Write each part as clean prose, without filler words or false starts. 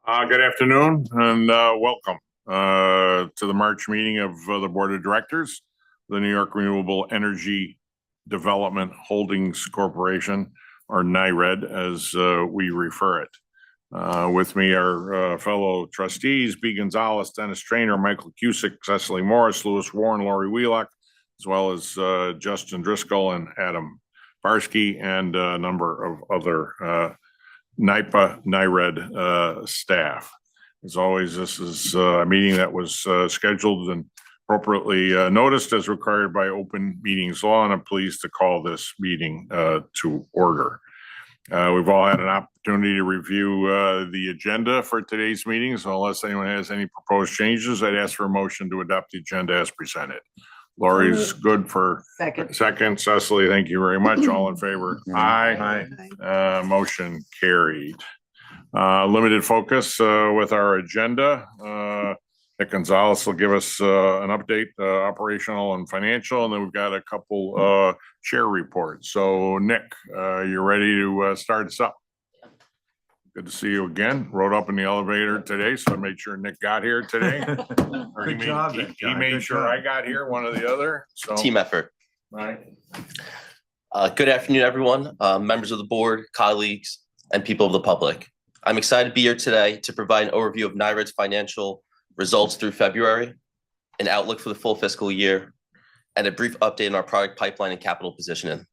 Good afternoon and welcome to the March meeting of the Board of Directors, the New York Renewable Energy Development Holdings Corporation, or NYRED as we refer it. With me are fellow trustees, B. Gonzalez, Dennis Trainor, Michael Cusick, Cecily Morris, Lewis Warren, Laurie Wheelock, as well as Justin Driscoll and Adam Barsky, and a number of other NYRED staff. As always, this is a meeting that was scheduled and appropriately noticed as required by open meetings law, and I'm pleased to call this meeting to order. We've all had an opportunity to review the agenda for today's meeting, so unless anyone has any proposed changes, I'd ask for a motion to adopt the agenda as presented. Laurie's good for second. Cecily, thank you very much. All in favor? Aye. Motion carried. Limited focus with our agenda. Nick Gonzalez will give us an update, operational and financial, and then we've got a couple chair reports. So Nick, you're ready to start us up? Good to see you again. Rode up in the elevator today, so I made sure Nick got here today. Or he made sure I got here, one or the other. So team effort. Right. Good afternoon, everyone, members of the board, colleagues, and people of the public. I'm excited to be here today to provide an overview of NYRED's financial results through February, an outlook for the full fiscal year, and a brief update on our product pipeline and capital positioning.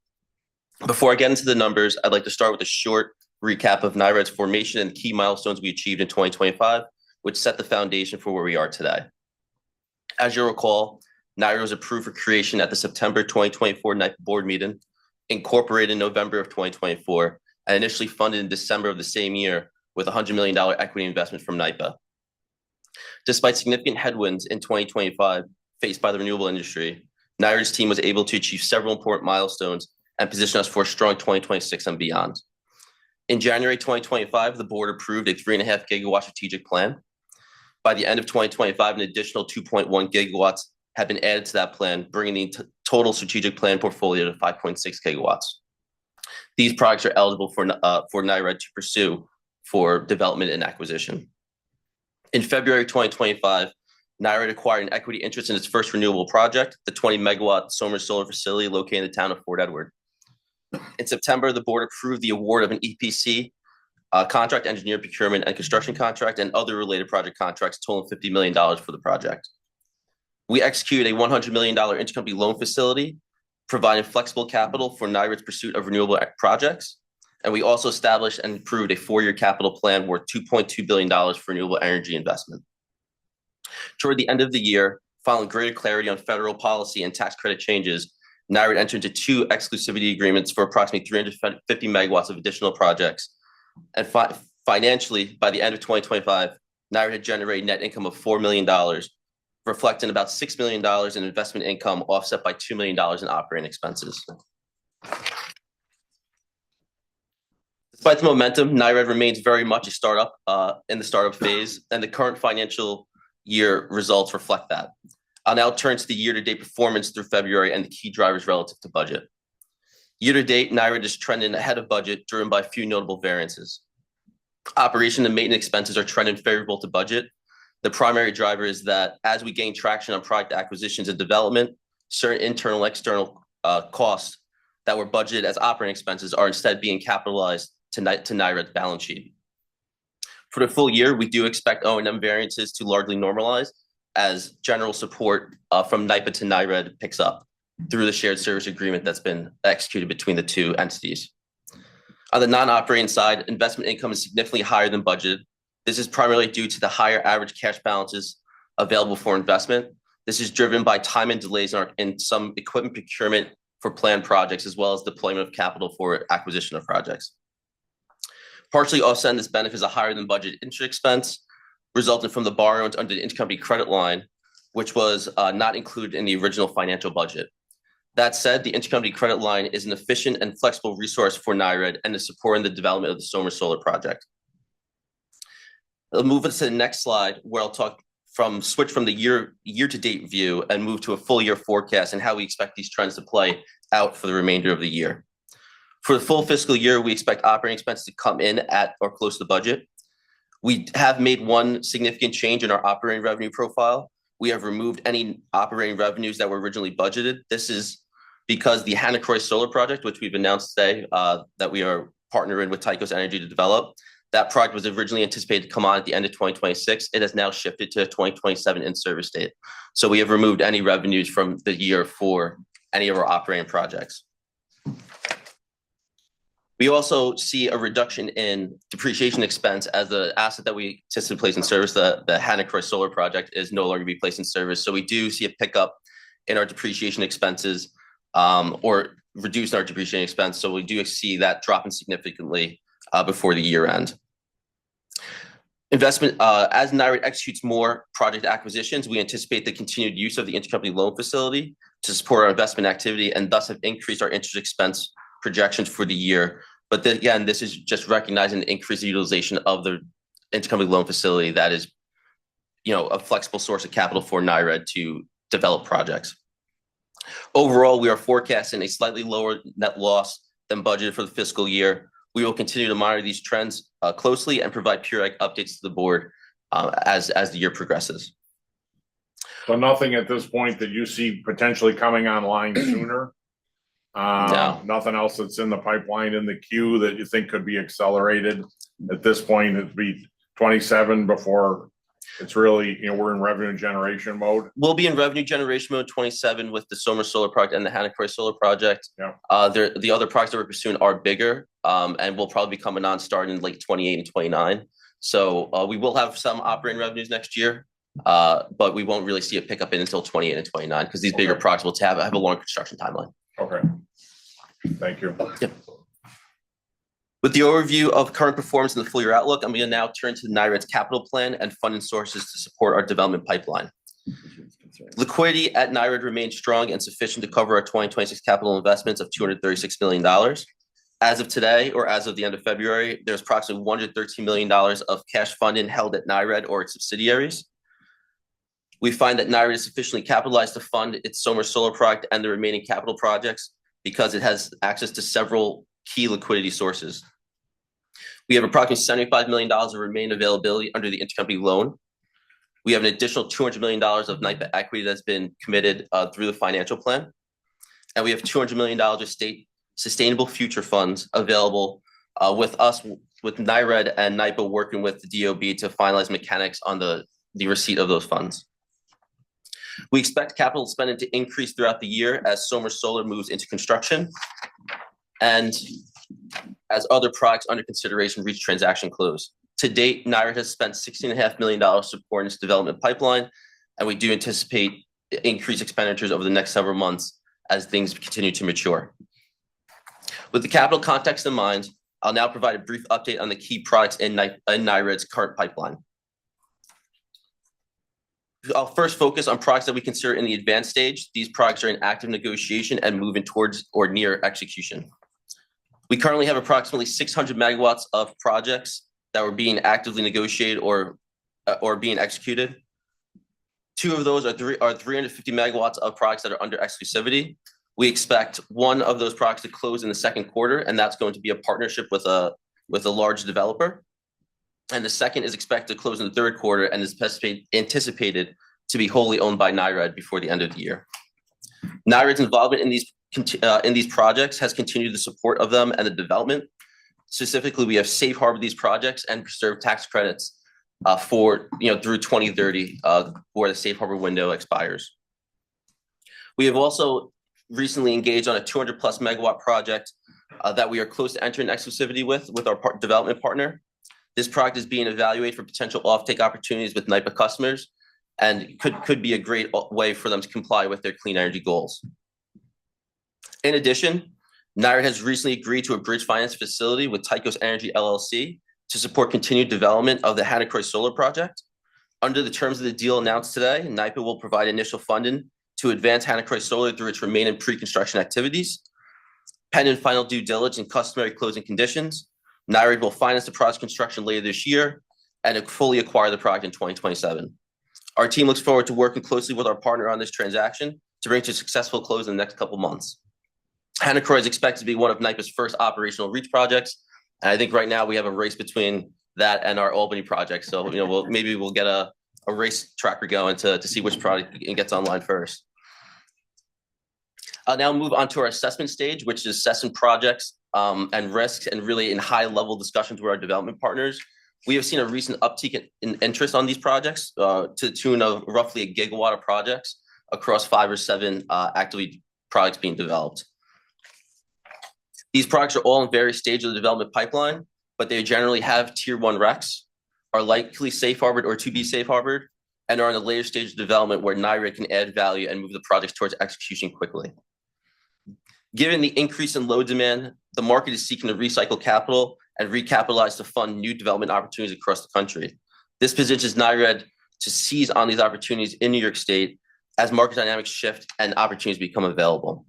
Before I get into the numbers, I'd like to start with a short recap of NYRED's formation and key milestones we achieved in 2025, which set the foundation for where we are today. As you'll recall, NYRED was approved for creation at the September 2024 NYPA board meeting, incorporated in November of 2024, and initially funded in December of the same year with a $100 million equity investment from NYPA. Despite significant headwinds in 2025 faced by the renewable industry, NYRED's team was able to achieve several important milestones and position us for a strong 2026 and beyond. In January 2025, the board approved a 3.5 gigawatt strategic plan. By the end of 2025, an additional 2.1 gigawatts have been added to that plan, bringing the total strategic plan portfolio to 5.6 gigawatts. These projects are eligible for NYRED to pursue for development and acquisition. In February 2025, NYRED acquired an equity interest in its first renewable project, the 20 megawatt Somers solar facility located in the town of Fort Edward. In September, the board approved the award of an EPC contract, engineer procurement and construction contract, and other related project contracts totaling $50 million for the project. We executed a $100 million intercompany loan facility, providing flexible capital for NYRED's pursuit of renewable projects. And we also established and approved a 4-year capital plan worth $2.2 billion for renewable energy investment. Toward the end of the year, following greater clarity on federal policy and tax credit changes, NYRED entered into 2 exclusivity agreements for approximately 350 megawatts of additional projects. And financially, by the end of 2025, NYRED had generated net income of $4 million, reflecting about $6 million in investment income, offset by $2 million in operating expenses. Despite the momentum, NYRED remains very much a startup in the startup phase, and the current financial year results reflect that. I'll now turn to the year-to-date performance through February and the key drivers relative to budget. Year-to-date, NYRED is trending ahead of budget, driven by a few notable variances. Operation and maintenance expenses are trending favorable to budget. The primary driver is that as we gain traction on product acquisitions and development, certain internal and external costs that were budgeted as operating expenses are instead being capitalized to NYRED's balance sheet. For the full year, we do expect O&M variances to largely normalize as general support from NYPA to NYRED picks up through the shared service agreement that's been executed between the two entities. On the non-operating side, investment income is significantly higher than budgeted. This is primarily due to the higher average cash balances available for investment. This is driven by time and delays in some equipment procurement for planned projects, as well as deployment of capital for acquisition of projects. Partially offsetting this benefit is a higher than budget interest expense, resulting from the borrowings under the intercompany credit line, which was not included in the original financial budget. That said, the intercompany credit line is an efficient and flexible resource for NYRED and is supporting the development of the Somers Solar project. I'll move us to the next slide, where I'll switch from the year-to-date view and move to a full year forecast and how we expect these trends to play out for the remainder of the year. For the full fiscal year, we expect operating expenses to come in at or close to budget. We have made one significant change in our operating revenue profile. We have removed any operating revenues that were originally budgeted. This is because the Hanacroy Solar Project, which we've announced today that we are partnering with Tycos Energy to develop, that project was originally anticipated to come on at the end of 2026. It has now shifted to 2027 in-service date. So we have removed any revenues from the year for any of our operating projects. We also see a reduction in depreciation expense as the asset that we anticipate to place in service, the Hanacroy Solar Project, is no longer be placed in service. So we do see a pickup in our depreciation expenses or reduce our depreciation expense. So we do see that dropping significantly before the year end. Investment, as NYRED executes more project acquisitions, we anticipate the continued use of the intercompany loan facility to support our investment activity and thus have increased our interest expense projections for the year. But then again, this is just recognizing the increased utilization of the intercompany loan facility that is, a flexible source of capital for NYRED to develop projects. Overall, we are forecasting a slightly lower net loss than budgeted for the fiscal year. We will continue to monitor these trends closely and provide periodic updates to the board as the year progresses. So nothing at this point that you see potentially coming online sooner? No. Nothing else that's in the pipeline in the queue that you think could be accelerated at this point? It'd be 27 before it's really, we're in revenue generation mode. We'll be in revenue generation mode 27 with the Solar Project and the Hanacroy Solar Project. Yeah. The other projects that we're pursuing are bigger and will probably be coming on starting in late 28 and 29. So we will have some operating revenues next year, but we won't really see a pickup in until 28 and 29 because these bigger projects will have a long construction timeline. Okay. Thank you. Yep. With the overview of current performance and the full year outlook, I'm going to now turn to NYRED's capital plan and funding sources to support our development pipeline. Liquidity at NYRED remains strong and sufficient to cover our 2026 capital investments of $236 million. As of today, or as of the end of February, there's approximately $113 million of cash funding held at NYRED or its subsidiaries. We find that NYRED is sufficiently capitalized to fund its Solar Project and the remaining capital projects because it has access to several key liquidity sources. We have approximately $75 million of remaining availability under the intercompany loan. We have an additional $200 million of NYPA equity that's been committed through the financial plan. And we have $200 million of state sustainable future funds available with NYRED and NYPA working with the DOB to finalize mechanics on the receipt of those funds. We expect capital spending to increase throughout the year as Solar moves into construction and as other projects under consideration reach transaction close. To date, NYRED has spent $16.5 million supporting its development pipeline, and we do anticipate increased expenditures over the next several months as things continue to mature. With the capital context in mind, I'll now provide a brief update on the key products in NYRED's current pipeline. I'll first focus on products that we consider in the advanced stage. These products are in active negotiation and moving towards or near execution. We currently have approximately 600 megawatts of projects that were being actively negotiated or being executed. Two of those are 350 megawatts of products that are under exclusivity. We expect one of those products to close in the second quarter, and that's going to be a partnership with a large developer. And the second is expected to close in the third quarter and is anticipated to be wholly owned by NYRED before the end of the year. NYRED's involvement in these projects has continued the support of them and the development. Specifically, we have safe harbored these projects and preserved tax credits through 2030, where the safe harbor window expires. We have also recently engaged on a 200 plus megawatt project that we are close to entering exclusivity with our development partner. This project is being evaluated for potential offtake opportunities with NYPA customers and could be a great way for them to comply with their clean energy goals. In addition, NYRED has recently agreed to a bridge finance facility with Tycos Energy LLC to support continued development of the Hanacroy Solar Project. Under the terms of the deal announced today, NYPA will provide initial funding to advance Hanacroy Solar through its remaining pre-construction activities. Pending final due diligence and customary closing conditions, NYRED will finance the project construction later this year and fully acquire the project in 2027. Our team looks forward to working closely with our partner on this transaction to bring to a successful close in the next couple months. Hanacroy is expected to be one of NYPA's first operational reach projects. And I think right now we have a race between that and our Albany project. So, maybe we'll get a race tracker going to see which project gets online first. I'll now move on to our assessment stage, which is assessing projects and risks, and really in high level discussions with our development partners. We have seen a recent uptick in interest on these projects to the tune of roughly 1 gigawatt of projects across 5 or 7 actively projects being developed. These projects are all in various stages of the development pipeline, but they generally have tier 1 RECs, are likely safe harbored or to be safe harbored, and are in the later stage of development where NYRED can add value and move the projects towards execution quickly. Given the increase in load demand, the market is seeking to recycle capital and recapitalize to fund new development opportunities across the country. This positions NYRED to seize on these opportunities in New York State as market dynamics shift and opportunities become available.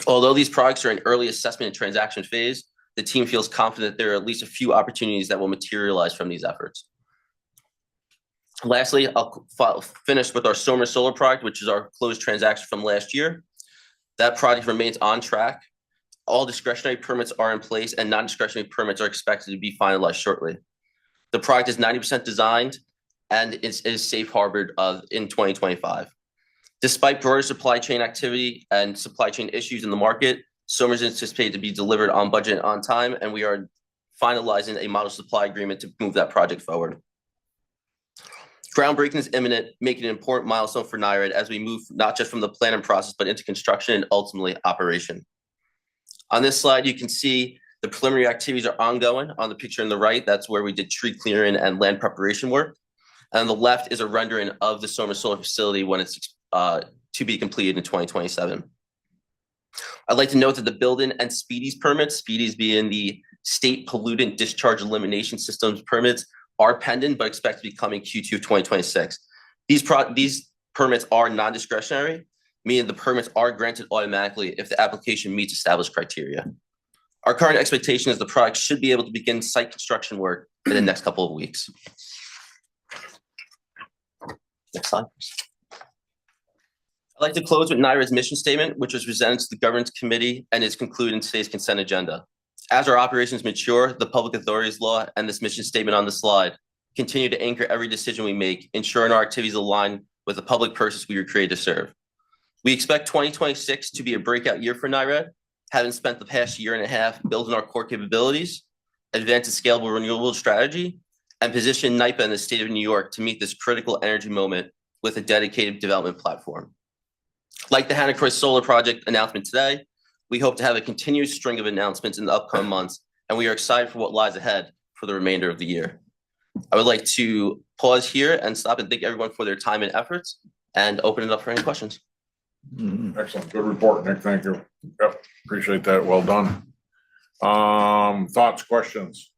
Although these projects are in early assessment and transaction phase, the team feels confident there are at least a few opportunities that will materialize from these efforts. Lastly, I'll finish with our Somer Solar project, which is our closed transaction from last year. That project remains on track. All discretionary permits are in place and non-discretionary permits are expected to be finalized shortly. The project is 90% designed and is safe harbored in 2025. Despite broader supply chain activity and supply chain issues in the market, Somer is anticipated to be delivered on budget and on time, and we are finalizing a model supply agreement to move that project forward. Groundbreaking is imminent, making an important milestone for NYRED as we move not just from the planning process, but into construction and ultimately operation. On this slide, you can see the preliminary activities are ongoing. On the picture on the right, that's where we did tree clearing and land preparation work. And on the left is a rendering of the Somer Solar facility when it's to be completed in 2027. I'd like to note that the building and speedies permits, speedies being the state pollutant discharge elimination systems permits, are pending but expect to be coming Q2 of 2026. These permits are non-discretionary, meaning the permits are granted automatically if the application meets established criteria. Our current expectation is the project should be able to begin site construction work in the next couple of weeks. Next slide. I'd like to close with NYRED's mission statement, which was presented to the Governance Committee and is concluded in today's consent agenda. As our operations mature, the Public Authorities Law and this mission statement on the slide continue to anchor every decision we make, ensuring our activities align with the public purpose we were created to serve. We expect 2026 to be a breakout year for NYRED, having spent the past year and a half building our core capabilities, advance a scalable renewable strategy, and position NYPA in the state of New York to meet this critical energy moment with a dedicated development platform. Like the Hanna-Croix Solar Project announcement today, we hope to have a continuous string of announcements in the upcoming months, and we are excited for what lies ahead for the remainder of the year. I would like to pause here and stop and thank everyone for their time and efforts and open it up for any questions. Excellent. Good report, Nick. Thank you. Yep. Appreciate that. Well done. Thoughts, questions?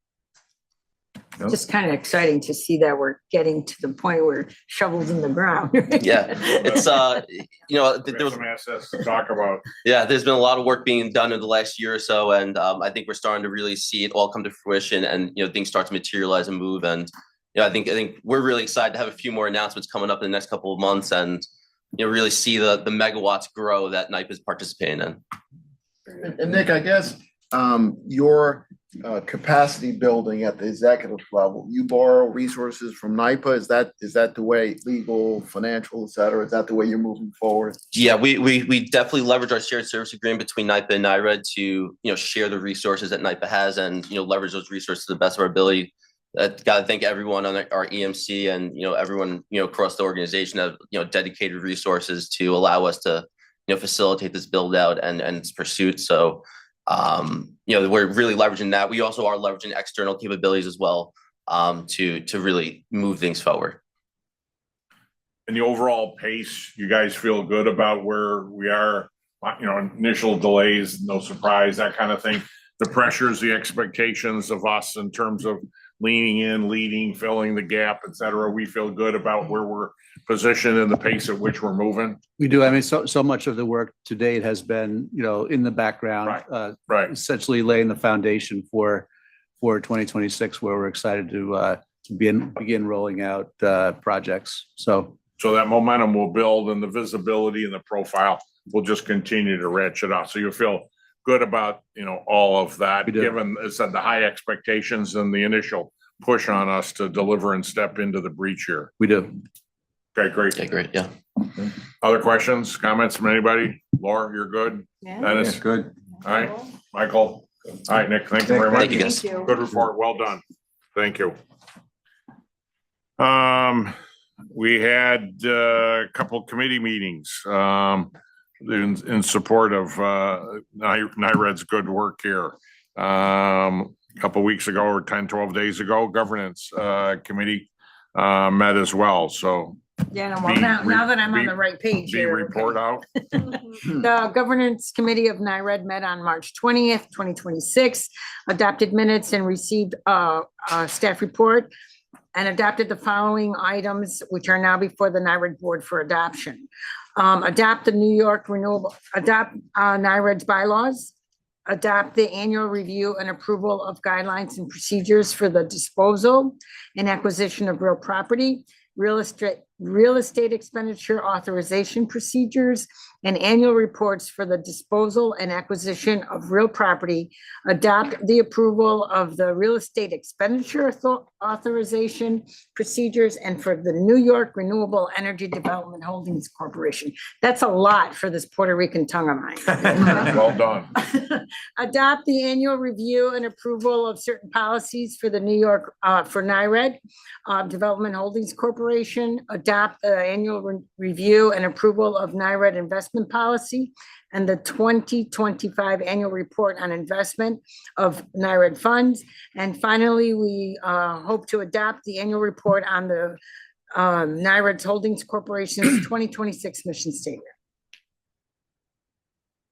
Just kind of exciting to see that we're getting to the point where shovels in the ground. Yeah, it's there was some assets to talk about. Yeah, there's been a lot of work being done in the last year or so, and I think we're starting to really see it all come to fruition, and things start to materialize and move. And I think we're really excited to have a few more announcements coming up in the next couple of months, and really see the megawatts grow that NYPA is participating in. And Nick, I guess your capacity building at the executive level, you borrow resources from NYPA. Is that the way, legal, financial, et cetera? Is that the way you're moving forward? Yeah, we definitely leverage our shared service agreement between NYPA and NYRED to share the resources that NYPA has and leverage those resources to the best of our ability. Got to thank everyone on our EMC and everyone across the organization have dedicated resources to allow us to facilitate this build out and its pursuit. So we're really leveraging that. We also are leveraging external capabilities as well to really move things forward. And the overall pace, you guys feel good about where we are? Initial delays, no surprise, that kind of thing. The pressures, the expectations of us in terms of leaning in, leading, filling the gap, et cetera. We feel good about where we're positioned and the pace at which we're moving. We do. I mean, so much of the work to date has been, in the background, right. Essentially laying the foundation for 2026, where we're excited to begin rolling out projects. So that momentum will build, and the visibility and the profile will just continue to ratchet up. So you feel good about all of that, given as said the high expectations and the initial push on us to deliver and step into the breach here. We do. Okay, great. Okay, great, yeah. Other questions, comments from anybody? Laura, you're good? Dennis? Good. All right, Michael? All right, Nick, thank you very much. Thank you, guys. Thank you. Good report, well done. Thank you. We had a couple committee meetings, in support of, NYRED's good work here. A couple weeks ago or 10, 12 days ago, governance, committee, met as well, so Yeah, no, well, now that I'm on the right page be here. report out. The Governance Committee of NYRED met on March 20th, 2026, adopted minutes and received a staff report, and adopted the following items, which are now before the NYRED Board for adoption. Adopt the New York Renewable, adopt NYRED's bylaws, adopt the annual review and approval of guidelines and procedures for the disposal and acquisition of real property, real estate expenditure authorization procedures, and annual reports for the disposal and acquisition of real property, adopt the approval of the real estate expenditure authorization procedures, and for the New York Renewable Energy Development Holdings Corporation. That's a lot for this Puerto Rican tongue of mine. Well done. Adopt the annual review and approval of certain policies for the New York, for NYRED, Development Holdings Corporation. Adopt the annual review and approval of NYRED investment policy and the 2025 annual report on investment of NYRED funds. And finally, we hope to adopt the annual report on the NYRED Holdings Corporation's 2026 mission statement.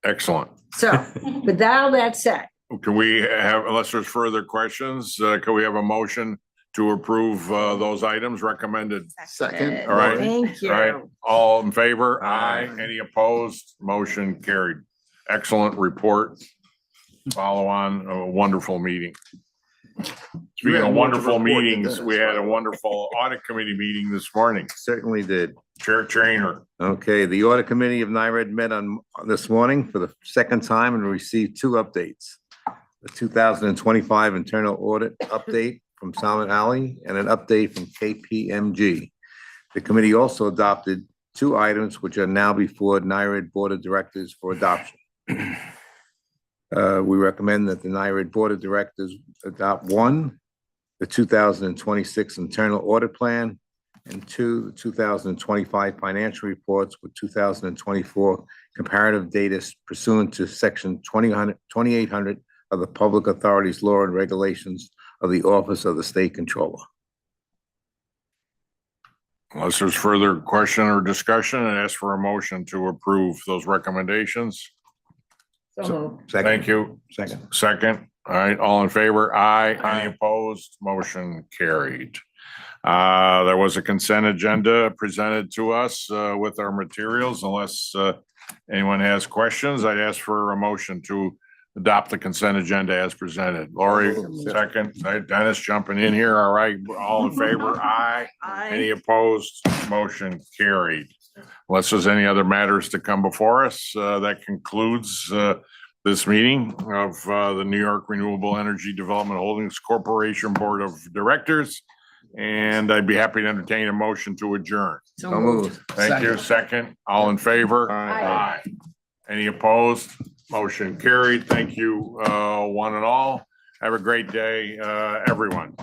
Excellent. So with all that said, Can we have, unless there's further questions, can we have a motion to approve those items recommended? Second. All right. thank All right, you. all in favor? Aye. Any opposed? Motion carried. Excellent report. Follow on, a wonderful meeting. Speaking had of more to wonderful report than meetings, this, we had a by the way. wonderful audit committee meeting this morning. Certainly did. Chair Trainor. Okay, the audit committee of NYRED met on this morning for the second time and received two updates. The 2025 internal audit update from Salmon Alley and an update from KPMG. The committee also adopted two items which are now before NYRED Board of Directors for adoption. We recommend that the NYRED Board of Directors adopt one, the 2026 internal audit plan, and two, the 2025 financial reports with 2024 comparative data pursuant to section 2800 of the Public Authorities Law and Regulations of the Office of the State Controller. Unless there's further question or discussion, I ask for a motion to approve those recommendations. So moved. Second. Thank you. Second. Second. All right, all in favor? Aye. Any opposed? Motion carried. There was a consent agenda presented to us with our materials. Unless anyone has questions, I'd ask for a motion to adopt the consent agenda as presented. Laurie, second. Dennis jumping in here. All right, all in favor? Aye. Any opposed? Motion carried. Unless there's any other matters to come before us, that concludes this meeting of the New York Renewable Energy Development Holdings Corporation Board of Directors. And I'd be happy to entertain a motion to adjourn. So moved. Thank you. Second. All in favor? Aye. Any opposed? Motion carried. Thank you, one and all. Have a great day, everyone.